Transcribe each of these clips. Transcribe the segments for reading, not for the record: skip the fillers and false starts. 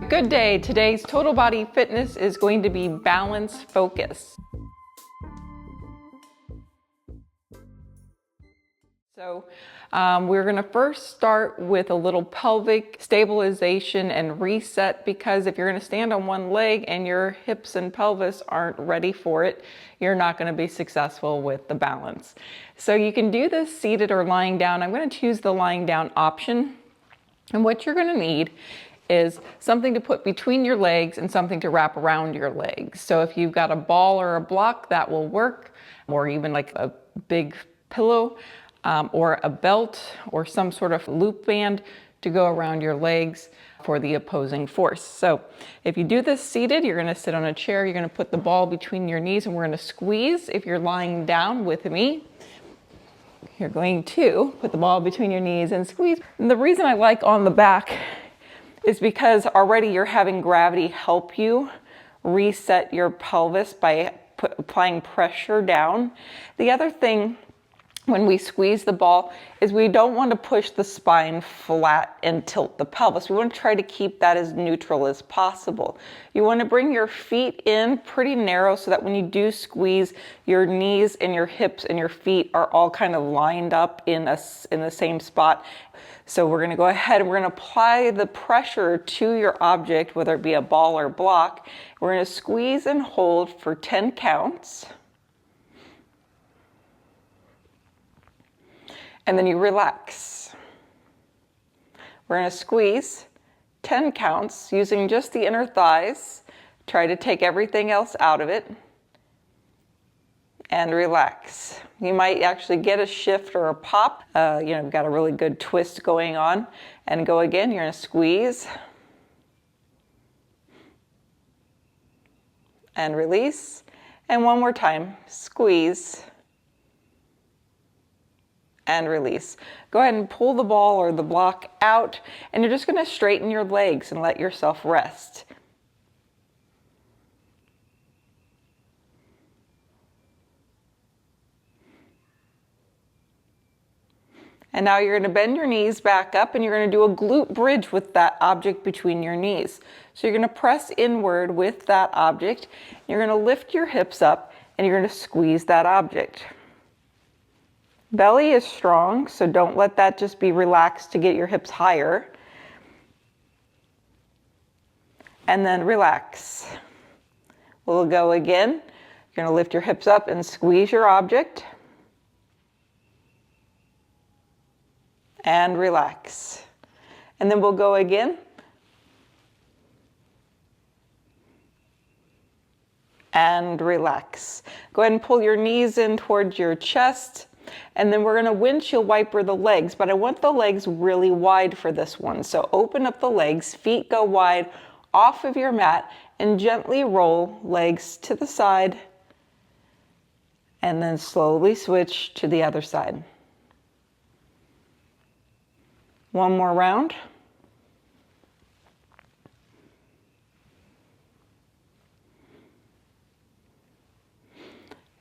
good day. Today's total body fitness is going to be balance focus. So we're going to first start with a little pelvic stabilization and reset, because if you're going to stand on one leg and your hips and pelvis aren't ready for it, you're not going to be successful with the balance. So you can do this seated or lying down. I'm going to choose the lying down option. And what you're going to need is something to put between your legs and something to wrap around your legs. So if you've got a ball or a block, that will work, or even like a big pillow, or a belt or some sort of loop band to go around your legs for the opposing force. So if you do this seated, you're going to sit on a chair, you're going to put the ball between your knees, and we're going to squeeze. If you're lying down with me, you're going to put the ball between your knees and squeeze. And the reason I like on the back is because already you're having gravity help you reset your pelvis by applying pressure down. The other thing when we squeeze the ball is we don't want to push the spine flat and tilt the pelvis. We want to try to keep that as neutral as possible. You want to bring your feet in pretty narrow so that when you do squeeze, your knees and your hips and your feet are all kind of lined up in the same spot. So we're going to go ahead and we're going to apply the pressure to your object, whether it be a ball or block. We're going to squeeze and hold for 10 counts. And then you relax. We're going to squeeze 10 counts using just the inner thighs. Try to take everything else out of it. And relax. You might actually get a shift or a pop. You've got a really good twist going on. And go again. You're going to squeeze. And release. And one more time. Squeeze. And release. Go ahead and pull the ball or the block out, and you're just going to straighten your legs and let yourself rest. And now you're going to bend your knees back up, and you're going to do a glute bridge with that object between your knees. So you're going to press inward with that object. You're going to lift your hips up, and you're going to squeeze that object. Belly is strong, so don't let that just be relaxed to get your hips higher. And then relax. We'll go again. You're going to lift your hips up and squeeze your object. And relax. And then we'll go again. And relax. Go ahead and pull your knees in towards your chest. And then we're going to windshield wiper the legs, but I want the legs really wide for this one. So open up the legs, feet go wide off of your mat, and gently roll legs to the side, and then slowly switch to the other side. One more round.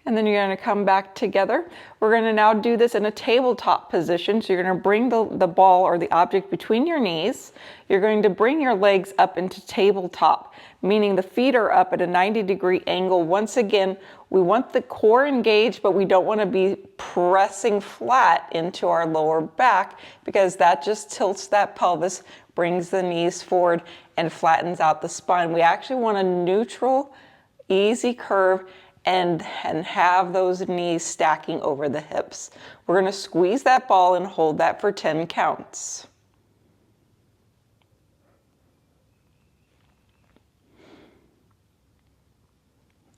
And then you're going to come back together. We're going to now do this in a tabletop position. So you're going to bring the ball or the object between your knees. You're going to bring your legs up into tabletop, meaning the feet are up at a 90-degree angle. Once again, we want the core engaged, but we don't want to be pressing flat into our lower back, because that just tilts that pelvis, brings the knees forward, and flattens out the spine. We actually want a neutral, easy curve, and have those knees stacking over the hips. We're going to squeeze that ball and hold that for 10 counts.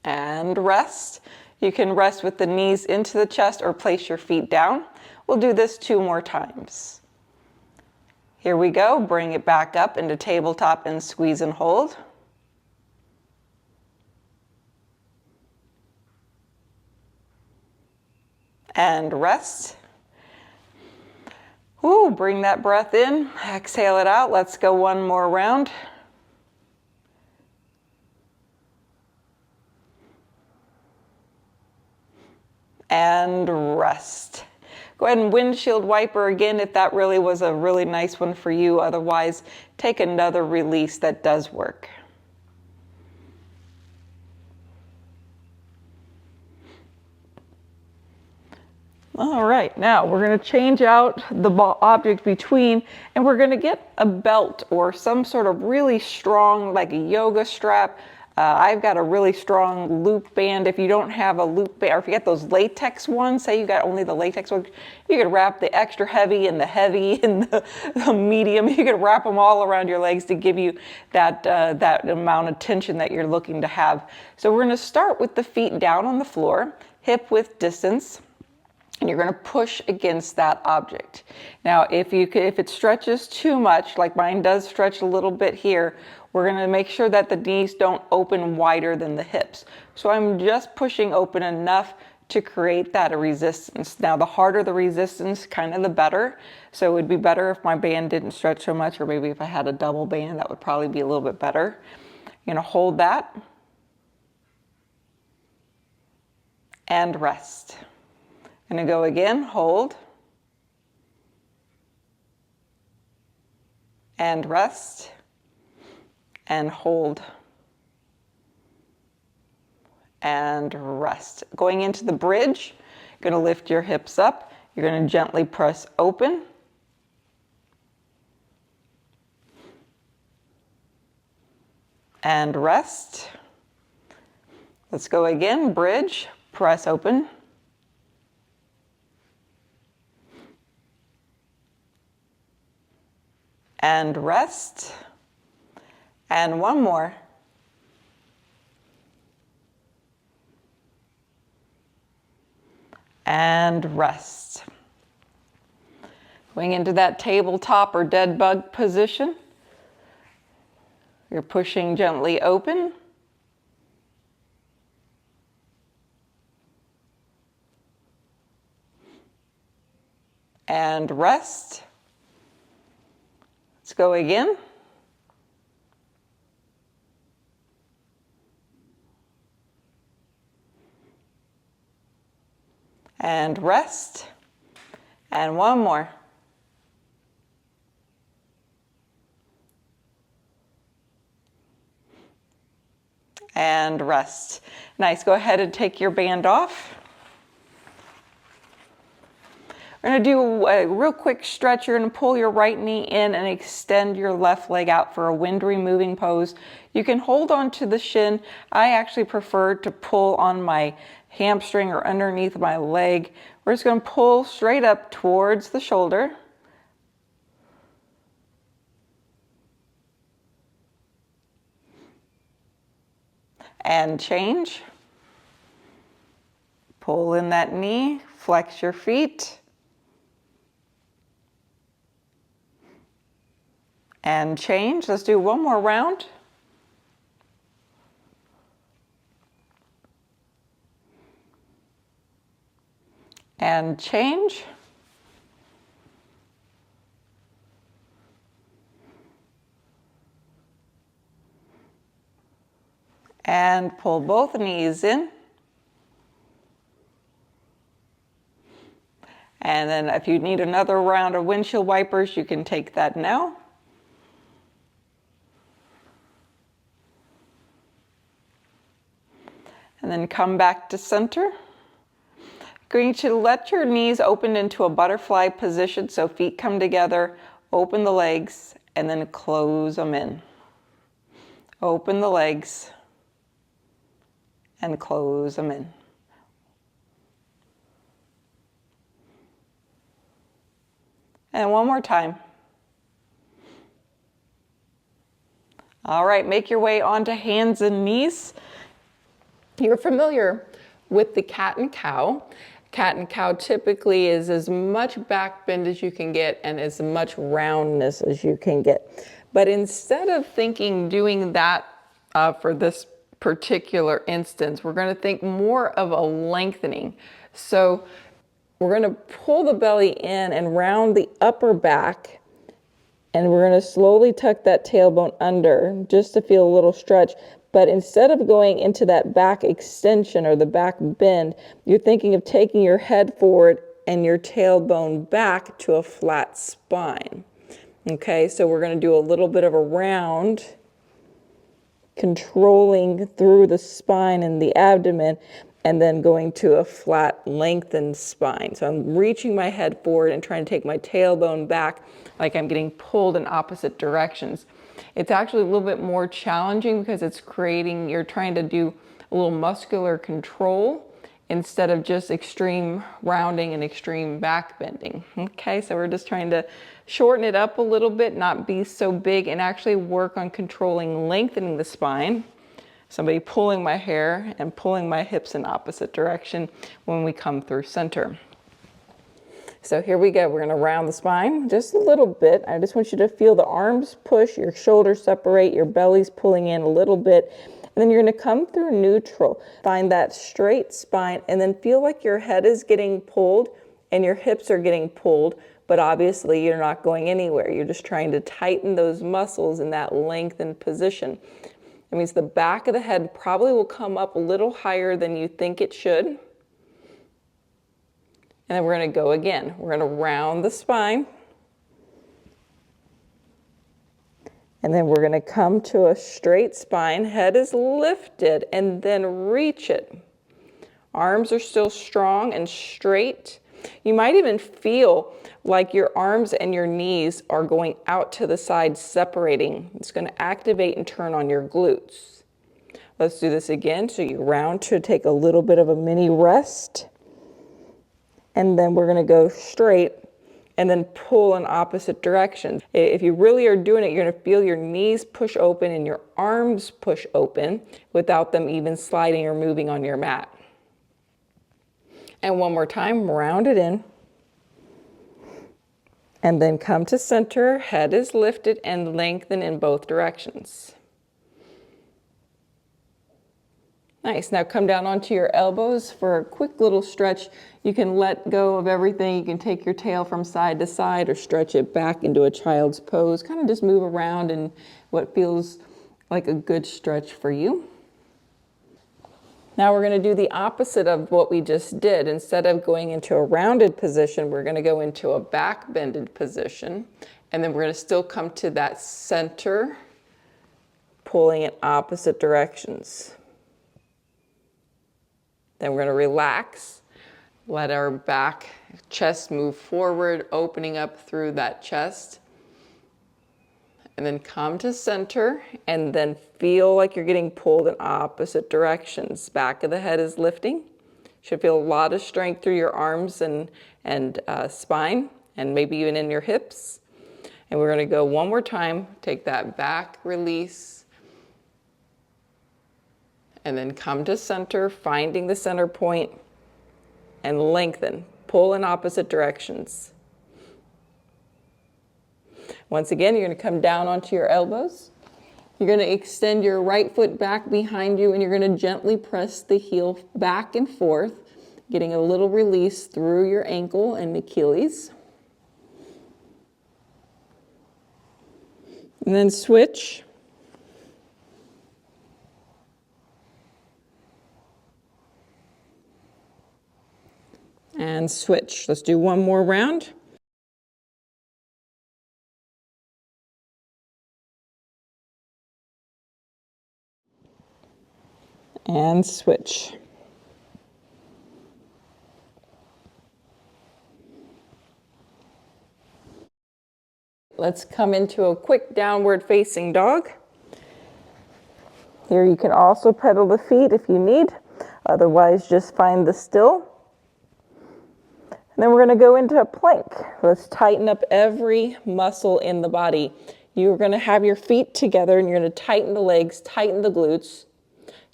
And rest. You can rest with the knees into the chest or place your feet down. We'll do this 2 more times. Here we go. Bring it back up into tabletop and squeeze and hold. And rest. Ooh, bring that breath in, exhale it out. Let's go one more round. And rest. Go ahead and windshield wiper again if that really was a really nice one for you. Otherwise, take another release that does work. All right, now we're going to change out the object between, and we're going to get a belt or some sort of really strong, like a yoga strap. I've got a really strong loop band. If you don't have a loop band, or if you get those latex ones, say you got only the latex ones, you could wrap the extra heavy and the medium. You could wrap them all around your legs to give you that amount of tension that you're looking to have. So we're going to start with the feet down on the floor, hip width distance. And you're going to push against that object. Now, if it stretches too much, like mine does stretch a little bit here, we're going to make sure that the knees don't open wider than the hips. So I'm just pushing open enough to create that resistance. Now, the harder the resistance, kind of the better. So it would be better if my band didn't stretch so much, or maybe if I had a double band, that would probably be a little bit better. You're going to hold that and rest. Gonna go again, hold, and rest, and hold, and rest. Going into the bridge, you're gonna lift your hips up, you're gonna gently press open, and rest. Let's go again, bridge, press open, and rest, and one more, and rest. Going into that tabletop or dead bug position, you're pushing gently open, and rest. Let's go again. And rest. And one more. And rest. Nice. Go ahead and take your band off. We're going to do a real quick stretch. You're going to pull your right knee in and extend your left leg out for a wind removing pose. You can hold on to the shin. I actually prefer to pull on my hamstring or underneath my leg. We're just going to pull straight up towards the shoulder. And change. Pull in that knee, flex your feet. And change. Let's do one more round. And change. And pull both knees in. And then if you need another round of windshield wipers, you can take that now. And then come back to center. Going to let your knees open into a butterfly position, so feet come together, open the legs, and then close them in. Open the legs and close them in. And one more time. All right, make your way onto hands and knees. You're familiar with the cat and cow. Cat and cow typically is as much back bend as you can get and as much roundness as you can get. But instead of doing that for this particular instance, we're going to think more of a lengthening. So we're going to pull the belly in and round the upper back, and we're going to slowly tuck that tailbone under just to feel a little stretch. But instead of going into that back extension or the back bend, you're thinking of taking your head forward and your tailbone back to a flat spine. Okay, so we're going to do a little bit of a round, controlling through the spine and the abdomen, and then going to a flat, lengthened spine. So I'm reaching my head forward and trying to take my tailbone back like I'm getting pulled in opposite directions. It's actually a little bit more challenging because it's creating, you're trying to do a little muscular control instead of just extreme rounding and extreme back bending. Okay, so we're just trying to shorten it up a little bit, not be so big, and actually work on controlling lengthening the spine. Somebody pulling my hair and pulling my hips in opposite direction when we come through center. So here we go. We're going to round the spine just a little bit. I just want you to feel the arms push, your shoulders separate, your belly's pulling in a little bit. And then you're going to come through neutral. Find that straight spine and then feel like your head is getting pulled and your hips are getting pulled. But obviously you're not going anywhere. You're just trying to tighten those muscles in that lengthened position. That means the back of the head probably will come up a little higher than you think it should. And then we're going to go again. We're going to round the spine. And then we're going to come to a straight spine. Head is lifted and then reach it. Arms are still strong and straight. You might even feel like your arms and your knees are going out to the side, separating. It's going to activate and turn on your glutes. Let's do this again. So you round to take a little bit of a mini rest. And then we're going to go straight and then pull in opposite directions. If you really are doing it, you're going to feel your knees push open and your arms push open without them even sliding or moving on your mat. And one more time, round it in. And then come to center, head is lifted and lengthen in both directions. Nice, now come down onto your elbows for a quick little stretch. You can let go of everything. You can take your tail from side to side or stretch it back into a child's pose. Kind of just move around in what feels like a good stretch for you. Now we're going to do the opposite of what we just did. Instead of going into a rounded position, we're going to go into a back bended position. And then we're going to still come to that center, pulling in opposite directions. Then we're going to relax, let our back chest move forward, opening up through that chest. And then come to center and then feel like you're getting pulled in opposite directions. Back of the head is lifting. Should feel a lot of strength through your arms and spine and maybe even in your hips. And we're going to go one more time. Take that back, release. And then come to center, finding the center point and lengthen. Pull in opposite directions. Once again, you're going to come down onto your elbows. You're going to extend your right foot back behind you and you're going to gently press the heel back and forth, getting a little release through your ankle and Achilles. And then switch. And switch. Let's do one more round. And switch. Let's come into a quick downward facing dog. Here you can also pedal the feet if you need. Otherwise, just find the still. And then we're going to go into a plank. Let's tighten up every muscle in the body. You're going to have your feet together and you're going to tighten the legs, tighten the glutes.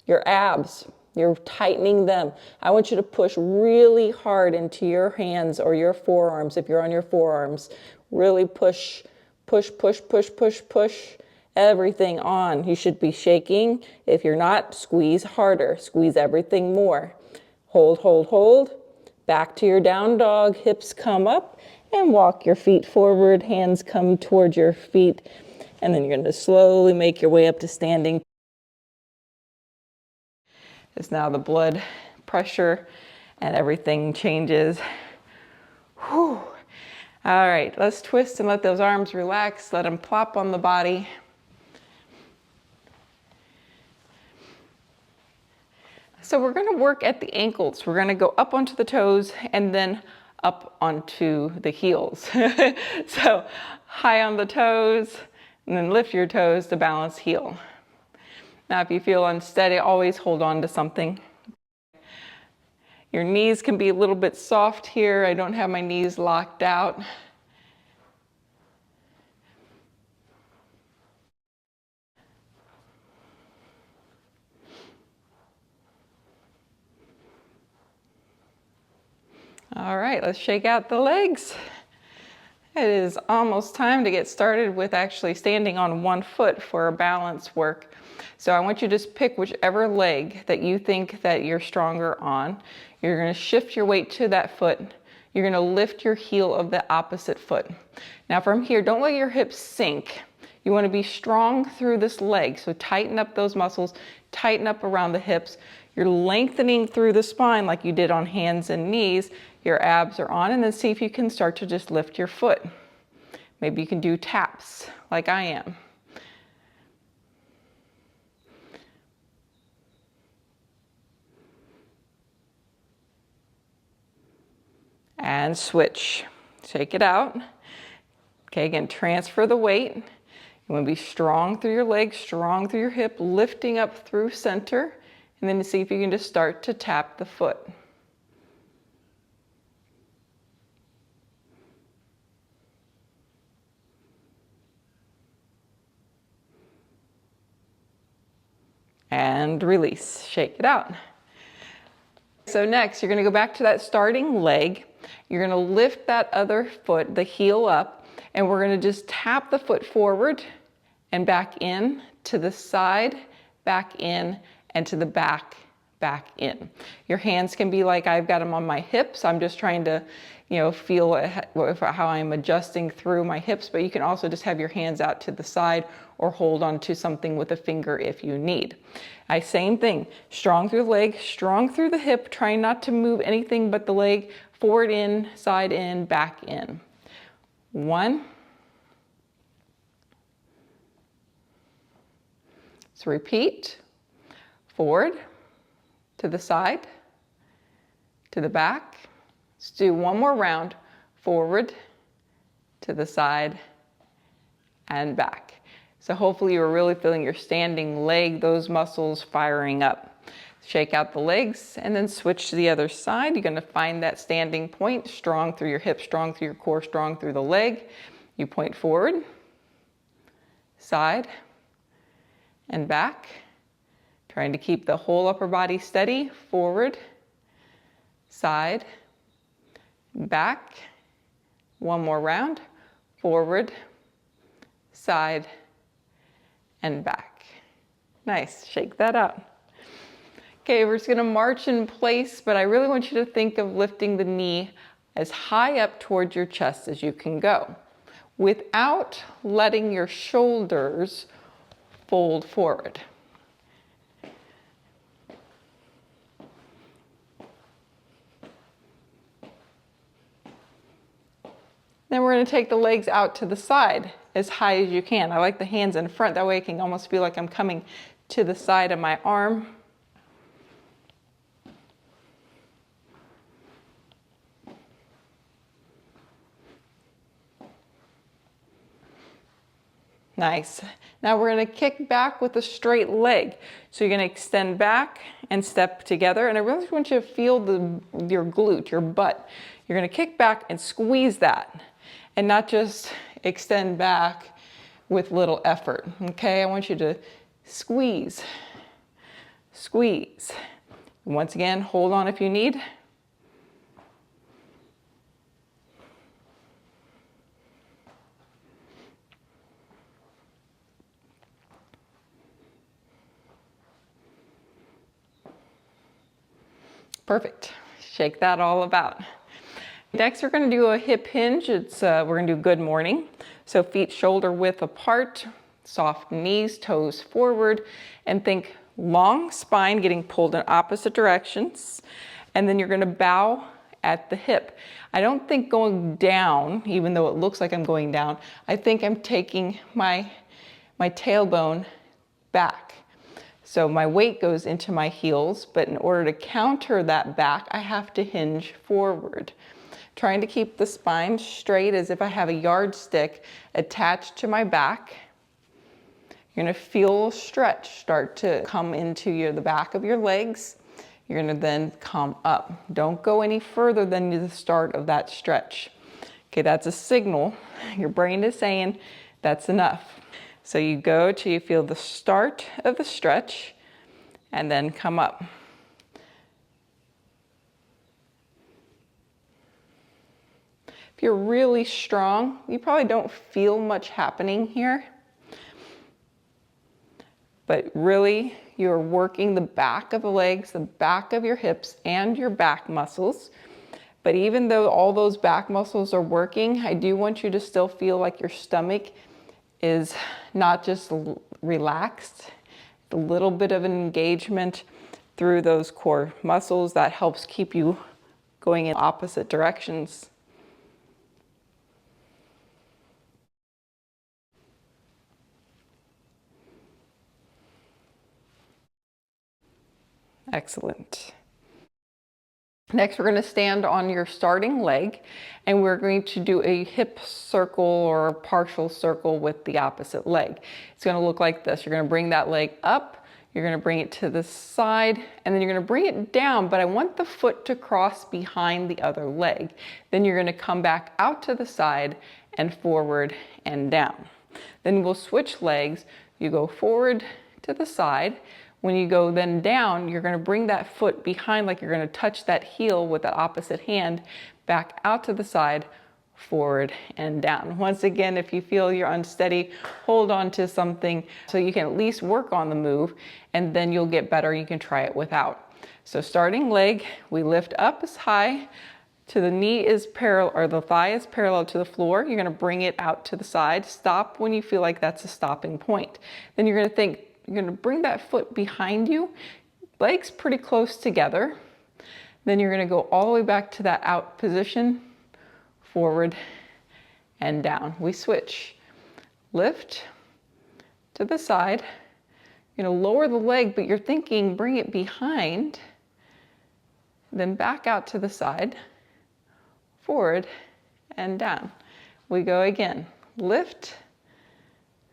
Your abs, you're tightening them. I want you to push really hard into your hands or your forearms. If you're on your forearms, really push, push, push, push, push, push everything on. You should be shaking. If you're not, squeeze harder. Squeeze everything more. Hold, hold, hold. Back to your down dog. Hips come up and walk your feet forward. Hands come towards your feet. And then you're going to slowly make your way up to standing. As now the blood pressure and everything changes. Whew. All right, let's twist and let those arms relax. Let them plop on the body. So we're going to work at the ankles. We're going to go up onto the toes and then up onto the heels. So high on the toes and then lift your toes to balance heel. Now if you feel unsteady, always hold on to something. Your knees can be a little bit soft here. I don't have my knees locked out. All right, let's shake out the legs. It is almost time to get started with actually standing on one foot for our balance work. So I want you to just pick whichever leg that you think that you're stronger on. You're going to shift your weight to that foot. You're going to lift your heel of the opposite foot. Now from here, don't let your hips sink. You want to be strong through this leg. So tighten up those muscles, tighten up around the hips. You're lengthening through the spine like you did on hands and knees. Your abs are on, and then see if you can start to just lift your foot. Maybe you can do taps like I am. And switch. Shake it out. Okay, again, transfer the weight. You want to be strong through your legs, strong through your hip, lifting up through center, and then see if you can just start to tap the foot. And release. Shake it out. So next, you're going to go back to that starting leg. You're going to lift that other foot, the heel up, and we're going to just tap the foot forward and back in, to the side, back in, and to the back in. Your hands can be like I've got them on my hips. I'm just trying to, feel how I'm adjusting through my hips, but you can also just have your hands out to the side or hold on to something with a finger if you need. Same thing, strong through the leg, strong through the hip, trying not to move anything but the leg, forward in, side in, back in. 1. So repeat, forward, to the side, to the back. Let's do one more round, forward, to the side, and back. So hopefully you're really feeling your standing leg, those muscles firing up. Shake out the legs and then switch to the other side. You're going to find that standing point, strong through your hips, strong through your core, strong through the leg. You point forward, side, and back. Trying to keep the whole upper body steady, forward, side, back. One more round, forward, side, and back. Nice, shake that out. Okay, we're just gonna march in place, but I really want you to think of lifting the knee as high up towards your chest as you can go, without letting your shoulders fold forward. Then we're going to take the legs out to the side as high as you can. I like the hands in front, that way it can almost feel like I'm coming to the side of my arm. Nice. Now we're going to kick back with a straight leg. So you're going to extend back and step together. And I really want you to feel your glute, your butt. You're going to kick back and squeeze that, and not just extend back with little effort. Okay, I want you to squeeze, squeeze. Once again, hold on if you need. Perfect. Shake that all about. Next, we're going to do a hip hinge. We're going to do good morning. So feet shoulder width apart, soft knees, toes forward, and think long spine getting pulled in opposite directions. And then you're going to bow at the hip. I don't think going down, even though it looks like I'm going down, I think I'm taking my tailbone back. So my weight goes into my heels, but in order to counter that back, I have to hinge forward. Trying to keep the spine straight as if I have a yardstick attached to my back. You're gonna feel a stretch start to come into the back of your legs. You're gonna then come up. Don't go any further than the start of that stretch. Okay, that's a signal. Your brain is saying that's enough. So you go till you feel the start of the stretch and then come up. If you're really strong, you probably don't feel much happening here. But really, you're working the back of the legs, the back of your hips, and your back muscles. But even though all those back muscles are working, I do want you to still feel like your stomach is not just relaxed, a little bit of an engagement through those core muscles that helps keep you going in opposite directions. Excellent. Next, we're going to stand on your starting leg and we're going to do a hip circle or a partial circle with the opposite leg. It's going to look like this. You're going to bring that leg up, you're going to bring it to the side, and then you're going to bring it down, but I want the foot to cross behind the other leg. Then you're going to come back out to the side and forward and down. Then we'll switch legs. You go forward to the side. When you go then down, you're going to bring that foot behind like you're going to touch that heel with that opposite hand, back out to the side, forward and down. Once again, if you feel you're unsteady, hold on to something so you can at least work on the move, and then you'll get better. You can try it without. So starting leg, we lift up as high to the knee is parallel, or the thigh is parallel to the floor. You're going to bring it out to the side. Stop when you feel like that's a stopping point. Then you're going to think, you're going to bring that foot behind you, legs pretty close together. Then you're going to go all the way back to that out position, forward and down. We switch. Lift to the side. You're going to lower the leg, but you're thinking bring it behind. Then back out to the side, forward and down. We go again. Lift,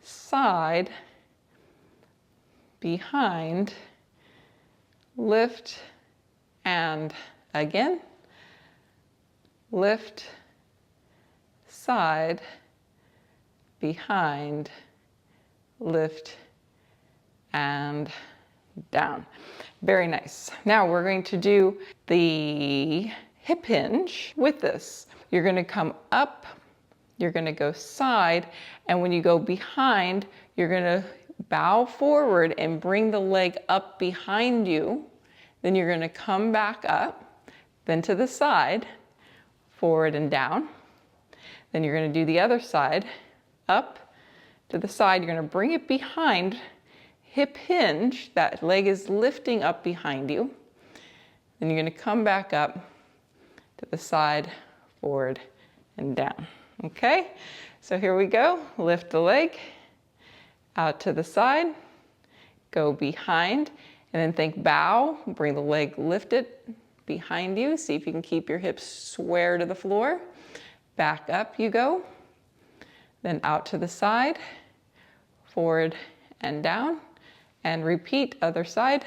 side, behind, lift, and again, lift, side, behind, lift, and down. Very nice. Now we're going to do the hip hinge with this. You're going to come up, you're going to go side, and when you go behind, you're going to bow forward and bring the leg up behind you. Then you're going to come back up, then to the side, forward and down. Then you're going to do the other side, up to the side. You're going to bring it behind, hip hinge, that leg is lifting up behind you. Then you're going to come back up to the side, forward and down. Okay, so here we go. Lift the leg, out to the side, go behind, and then think bow, bring the leg lifted behind you. See if you can keep your hips square to the floor. Back up you go, then out to the side, forward and down, and repeat other side,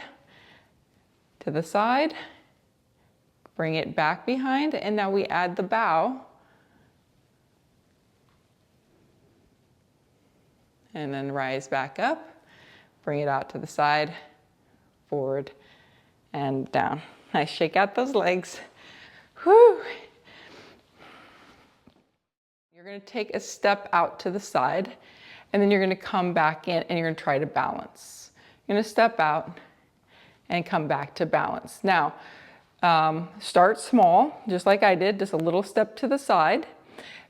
to the side, bring it back behind, and now we add the bow. And then rise back up, bring it out to the side, forward and down. Nice, shake out those legs. Whew. You're gonna take a step out to the side, and then you're gonna come back in and you're gonna try to balance. You're gonna step out and come back to balance. Now, start small, just like I did, just a little step to the side.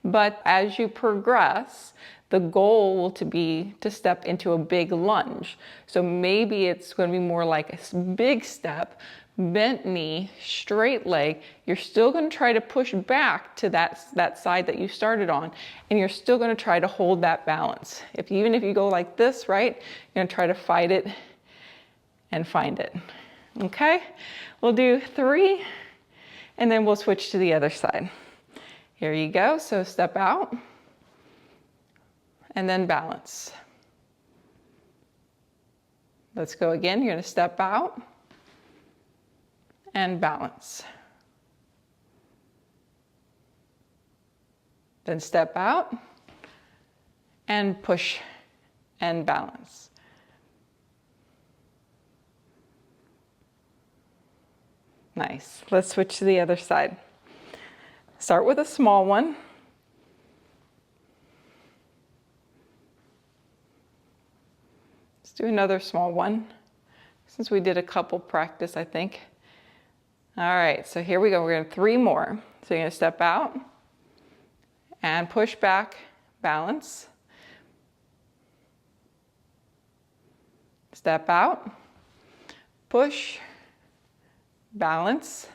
But as you progress, the goal will be to step into a big lunge. So maybe it's going to be more like a big step, bent knee, straight leg. You're still going to try to push back to that side that you started on, and you're still going to try to hold that balance. Even if you go like this, right, you're going to try to fight it and find it. Okay, we'll do 3, and then we'll switch to the other side. Here you go. So step out and then balance. Let's go again. You're going to step out and balance. Then step out and push and balance. Nice. Let's switch to the other side. Start with a small one. Let's do another small one, since we did a couple practice, I think. All right, so here we go. We're going to 3 more. So you're going to step out and push back, balance. Step out, push, balance.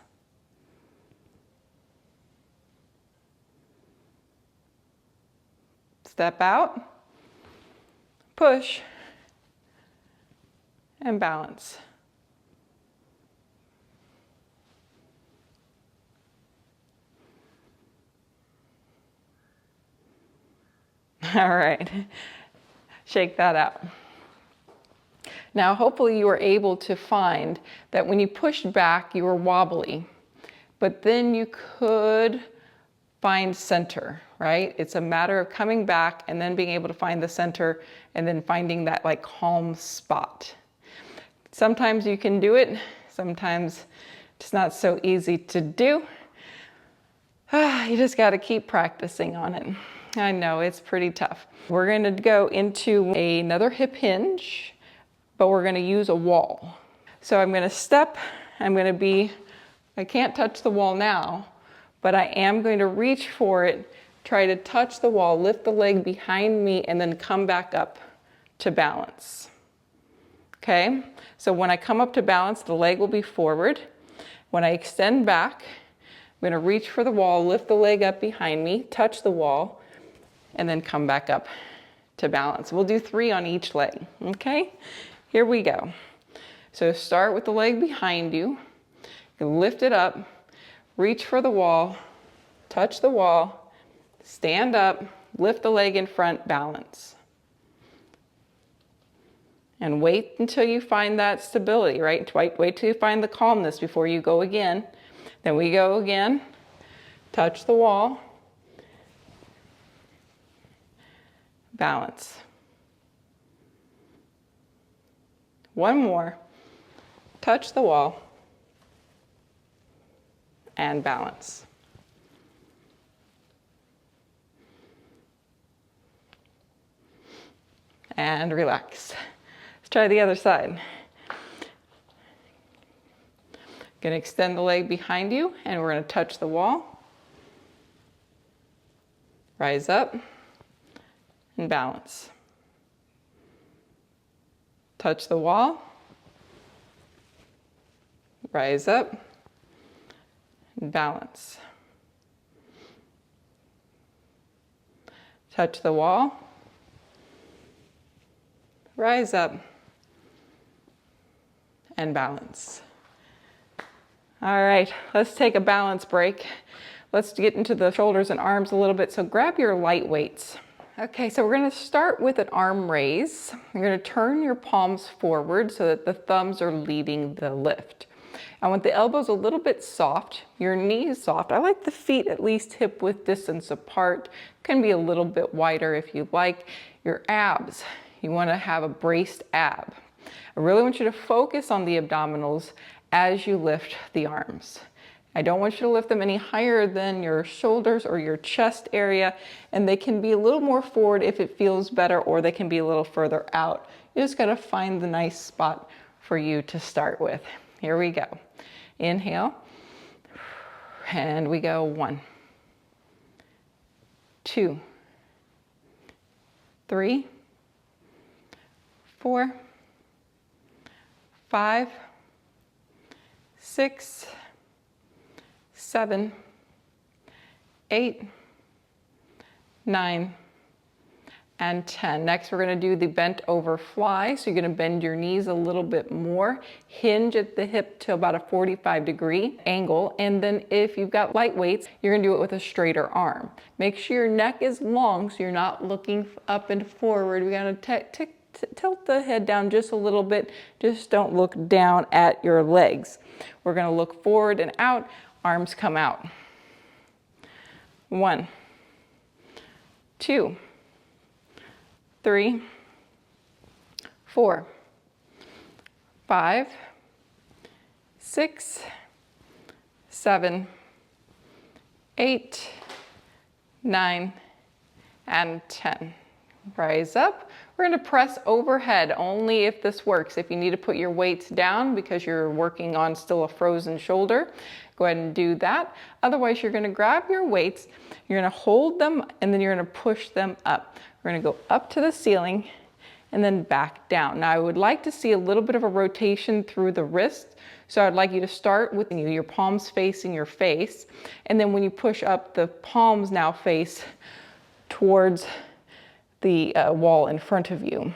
Step out, push, and balance. All right, shake that out. Now, hopefully you were able to find that when you pushed back, you were wobbly, but then you could find center, right? It's a matter of coming back and then being able to find the center and then finding that like calm spot. Sometimes you can do it, sometimes it's not so easy to do. You just got to keep practicing on it. I know it's pretty tough. We're going to go into another hip hinge, but we're going to use a wall. So I'm going to step, I can't touch the wall now, but I am going to reach for it, try to touch the wall, lift the leg behind me, and then come back up to balance. Okay, so when I come up to balance, the leg will be forward. When I extend back, I'm going to reach for the wall, lift the leg up behind me, touch the wall, and then come back up to balance. We'll do 3 on each leg, okay? Here we go. So start with the leg behind you. You can lift it up, reach for the wall, touch the wall, stand up, lift the leg in front, balance. And wait until you find that stability, right? Wait till you find the calmness before you go again. Then we go again, touch the wall, balance. One more, touch the wall, and balance. And relax. Let's try the other side. Gonna extend the leg behind you, and we're gonna touch the wall, rise up, and balance. Touch the wall, rise up, and balance. Touch the wall, rise up, and balance. All right, let's take a balance break. Let's get into the shoulders and arms a little bit. So grab your light weights. Okay, so we're going to start with an arm raise. You're going to turn your palms forward so that the thumbs are leading the lift. I want the elbows a little bit soft, your knees soft. I like the feet at least hip width distance apart. Can be a little bit wider if you like. Your abs, you want to have a braced ab. I really want you to focus on the abdominals as you lift the arms. I don't want you to lift them any higher than your shoulders or your chest area, and they can be a little more forward if it feels better, or they can be a little further out. You just gotta find the nice spot for you to start with. Here we go. Inhale, and we go 1, 2, 3, 4, 5, 6, 7, 8, 9, and 10. Next, we're going to do the bent over fly. So you're going to bend your knees a little bit more, hinge at the hip to about a 45-degree angle. And then if you've got light weights, you're going to do it with a straighter arm. Make sure your neck is long so you're not looking up and forward. We got to tilt the head down just a little bit. Just don't look down at your legs. We're going to look forward and out. Arms come out. 1, 2, 3, 4, 5, 6, 7, 8, 9, and 10. Rise up. We're going to press overhead only if this works. If you need to put your weights down because you're working on still a frozen shoulder, go ahead and do that. Otherwise, you're going to grab your weights, you're going to hold them, and then you're going to push them up. We're going to go up to the ceiling and then back down. Now, I would like to see a little bit of a rotation through the wrist. So I'd like you to start with your palms facing your face. And then when you push up, the palms now face towards the wall in front of you.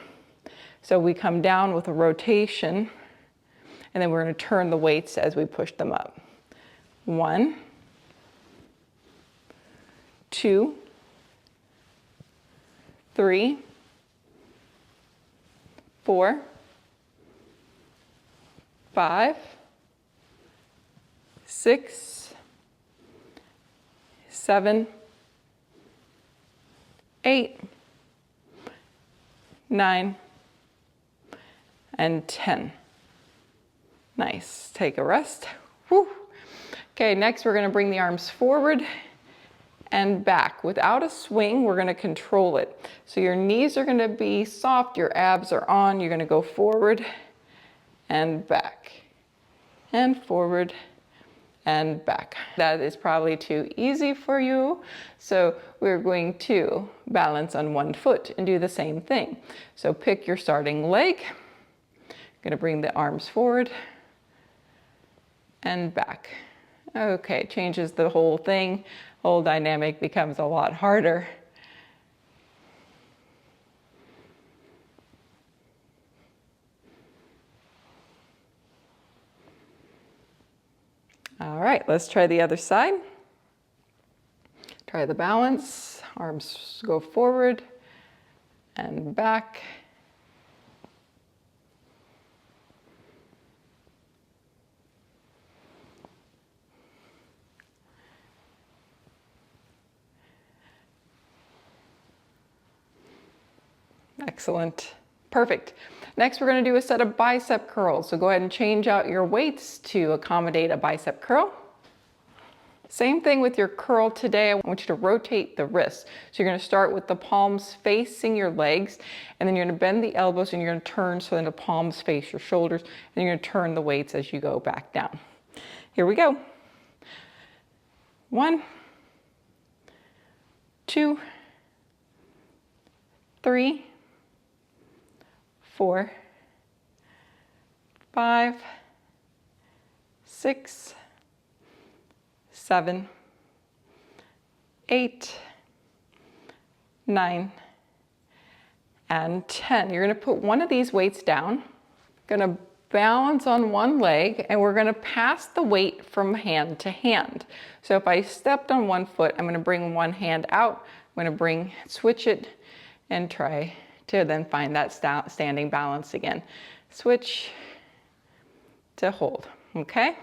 So we come down with a rotation, and then we're going to turn the weights as we push them up. 1, 2, 3, 4, 5, 6, 7, 8, 9, and 10. Nice. Take a rest. Whew. Okay, next we're going to bring the arms forward and back. Without a swing, we're going to control it. So your knees are going to be soft, your abs are on, you're going to go forward and back, and forward and back. That is probably too easy for you, so we're going to balance on one foot and do the same thing. So pick your starting leg. You're going to bring the arms forward and back. Okay, changes the whole thing. Whole dynamic becomes a lot harder. All right, let's try the other side. Try the balance. Arms go forward and back. Excellent. Perfect. Next, we're going to do a set of bicep curls. So go ahead and change out your weights to accommodate a bicep curl. Same thing with your curl today. I want you to rotate the wrists. So you're going to start with the palms facing your legs, and then you're going to bend the elbows and you're going to turn so then the palms face your shoulders, and you're going to turn the weights as you go back down. Here we go. 1, 2, 3, 4, 5, 6, 7, 8, 9, and 10. You're going to put one of these weights down. Going to balance on one leg, and we're going to pass the weight from hand to hand. So if I stepped on one foot, I'm going to bring one hand out. I'm going to switch it and try to then find that standing balance again. Switch to hold, okay?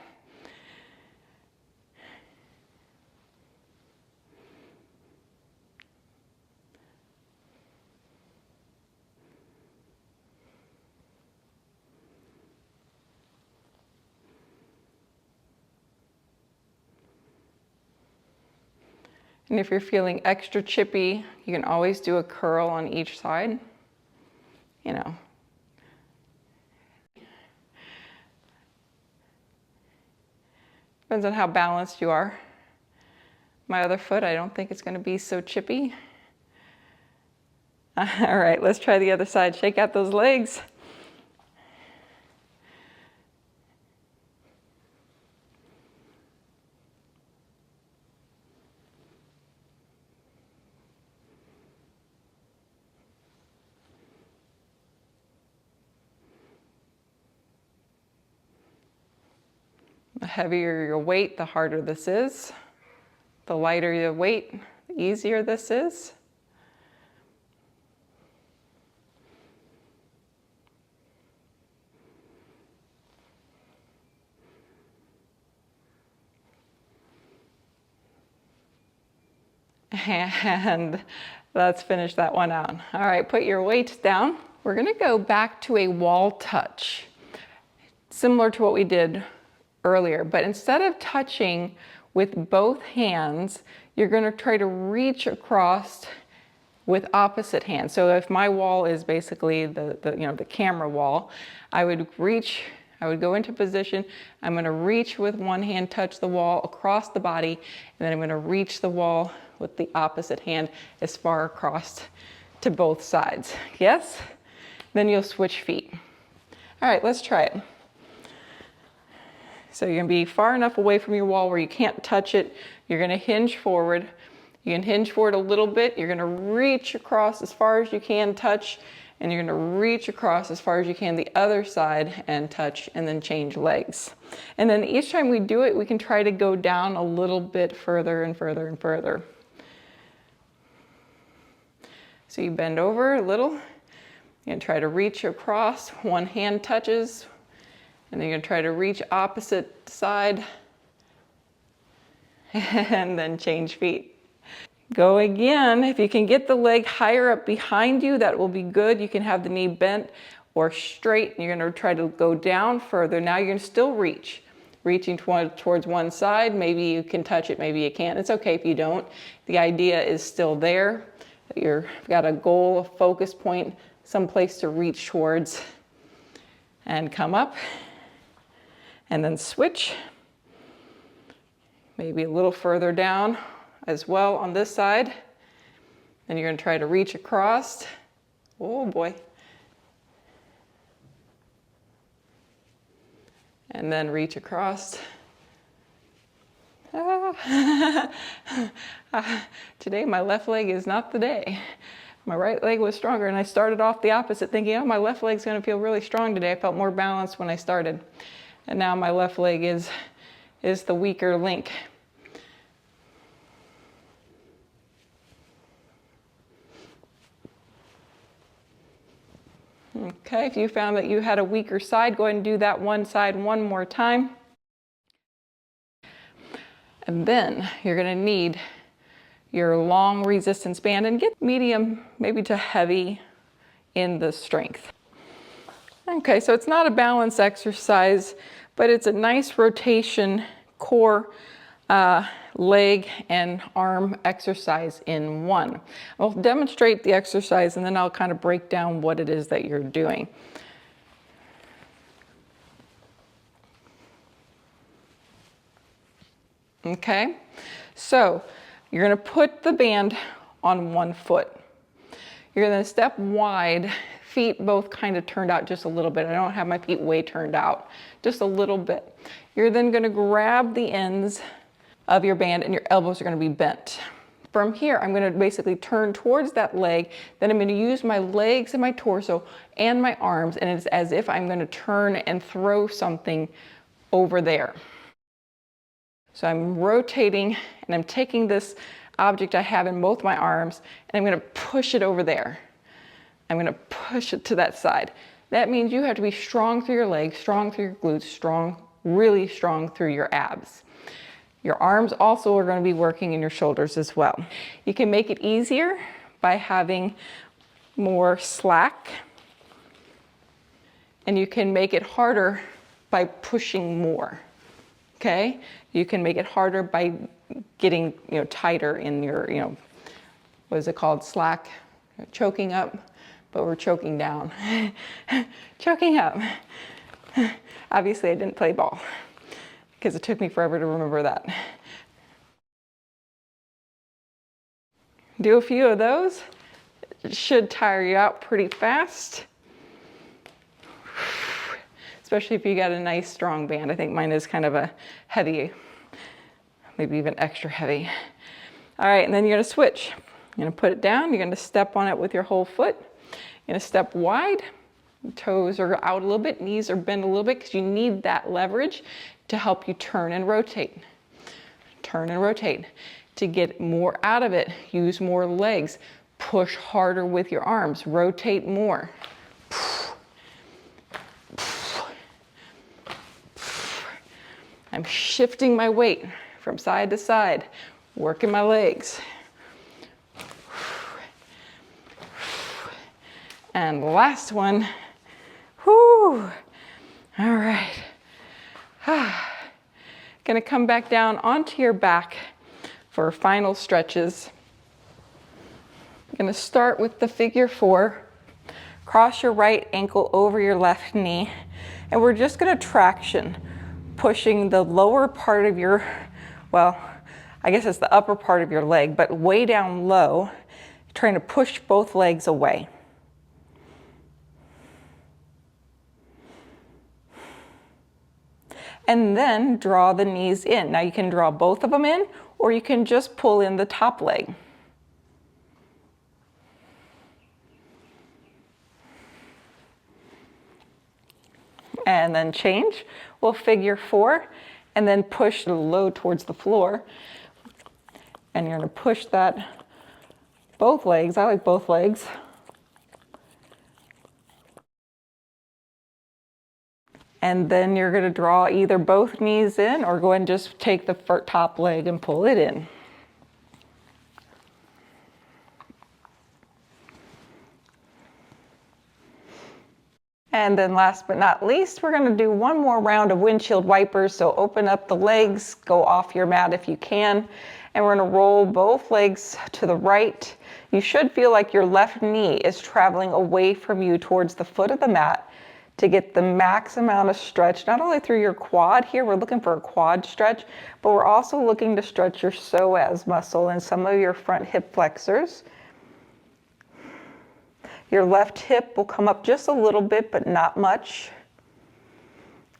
And if you're feeling extra chippy, you can always do a curl on each side. You know. Depends on how balanced you are. My other foot, I don't think it's going to be so chippy. All right, let's try the other side. Shake out those legs. heavier your weight, the harder this is. The lighter your weight, the easier this is. And let's finish that one out. All right, put your weights down. We're gonna go back to a wall touch, similar to what we did earlier, but instead of touching with both hands, you're gonna try to reach across with opposite hands. So if my wall is basically the camera wall, I would go into position, I'm gonna reach with one hand, touch the wall across the body, and then I'm gonna reach the wall with the opposite hand as far across to both sides. Yes? Then you'll switch feet. All right, let's try it. So you're gonna be far enough away from your wall where you can't touch it. You're gonna hinge forward. You can hinge forward a little bit. You're gonna reach across as far as you can, touch, and you're gonna reach across as far as you can the other side and touch, and then change legs. And then each time we do it, we can try to go down a little bit further and further and further. So you bend over a little. You're gonna try to reach across. One hand touches, and then you're gonna try to reach opposite side, and then change feet. Go again. If you can get the leg higher up behind you, that will be good. You can have the knee bent or straight, and you're gonna try to go down further. Now you're gonna still reach. Reaching towards one side. Maybe you can touch it, maybe you can't. It's okay if you don't. The idea is still there. You've got a goal, a focus point, some place to reach towards, and come up, and then switch. Maybe a little further down as well on this side. Then you're gonna try to reach across. Oh boy. And then reach across. Today my left leg is not the day. My right leg was stronger, and I started off the opposite thinking, oh, my left leg's gonna feel really strong today. I felt more balanced when I started. And now my left leg is the weaker link. Okay, if you found that you had a weaker side, go ahead and do that one side one more time. And then you're gonna need your long resistance band, and get medium, maybe to heavy in the strength. Okay, so it's not a balance exercise, but it's a nice rotation core, leg and arm exercise in one. I'll demonstrate the exercise, and then I'll kind of break down what it is that you're doing. Okay, so you're gonna put the band on one foot. You're gonna step wide, feet both kind of turned out just a little bit. I don't have my feet way turned out, just a little bit. You're then gonna grab the ends of your band, and your elbows are gonna be bent. From here, I'm gonna basically turn towards that leg, then I'm gonna use my legs and my torso and my arms, and it's as if I'm gonna turn and throw something over there. So I'm rotating, and I'm taking this object I have in both my arms, and I'm gonna push it over there. I'm gonna push it to that side. That means you have to be strong through your legs, strong through your glutes, strong, really strong through your abs. Your arms also are gonna be working in your shoulders as well. You can make it easier by having more slack, and you can make it harder by pushing more. Okay, you can make it harder by getting tighter in your what is it called, slack, choking up, but we're choking down. Choking up. Obviously I didn't play ball because it took me forever to remember that. Do a few of those. It should tire you out pretty fast. Especially if you got a nice strong band. I think mine is kind of a heavy, maybe even extra heavy. All right, and then you're gonna switch. You're gonna put it down, you're gonna step on it with your whole foot. You're gonna step wide, toes are out a little bit, knees are bent a little bit, because you need that leverage to help you turn and rotate. Turn and rotate. To get more out of it, use more legs. Push harder with your arms. Rotate more. I'm shifting my weight from side to side, working my legs. And the last one. Whoo! All right. Gonna come back down onto your back for final stretches. I'm gonna start with the figure 4. Cross your right ankle over your left knee, and we're just gonna traction, pushing the lower part of your, well, I guess it's the upper part of your leg, but way down low, trying to push both legs away. And then draw the knees in. Now you can draw both of them in, or you can just pull in the top leg. And then change. We'll figure 4, and then push the low towards the floor. And you're gonna push that, both legs, I like both legs. And then you're gonna draw either both knees in or go ahead and just take the top leg and pull it in. And then last but not least, we're gonna do one more round of windshield wipers. So open up the legs, go off your mat if you can, and we're gonna roll both legs to the right. You should feel like your left knee is traveling away from you towards the foot of the mat to get the max amount of stretch, not only through your quad here, we're looking for a quad stretch, but we're also looking to stretch your psoas muscle and some of your front hip flexors. Your left hip will come up just a little bit, but not much.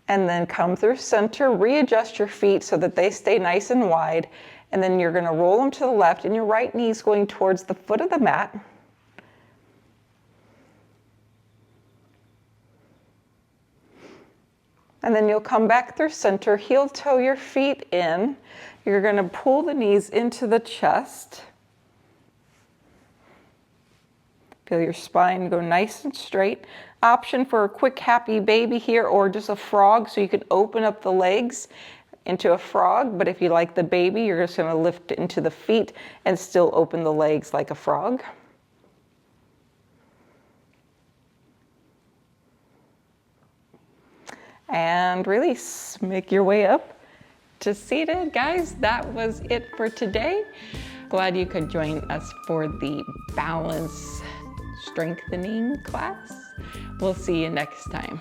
And then come through center, readjust your feet so that they stay nice and wide. And then you're gonna roll them to the left, and your right knee is going towards the foot of the mat. And then you'll come back through center, heel toe your feet in. You're gonna pull the knees into the chest. Feel your spine go nice and straight. Option for a quick happy baby here, or just a frog, so you can open up the legs into a frog. But if you like the baby, you're just gonna lift it into the feet and still open the legs like a frog. And release. Make your way up to seated. Guys, that was it for today. Glad you could join us for the balance strengthening class. We'll see you next time.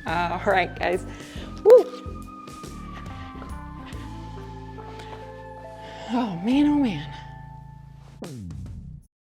All right, guys. Woo! Oh man, oh man.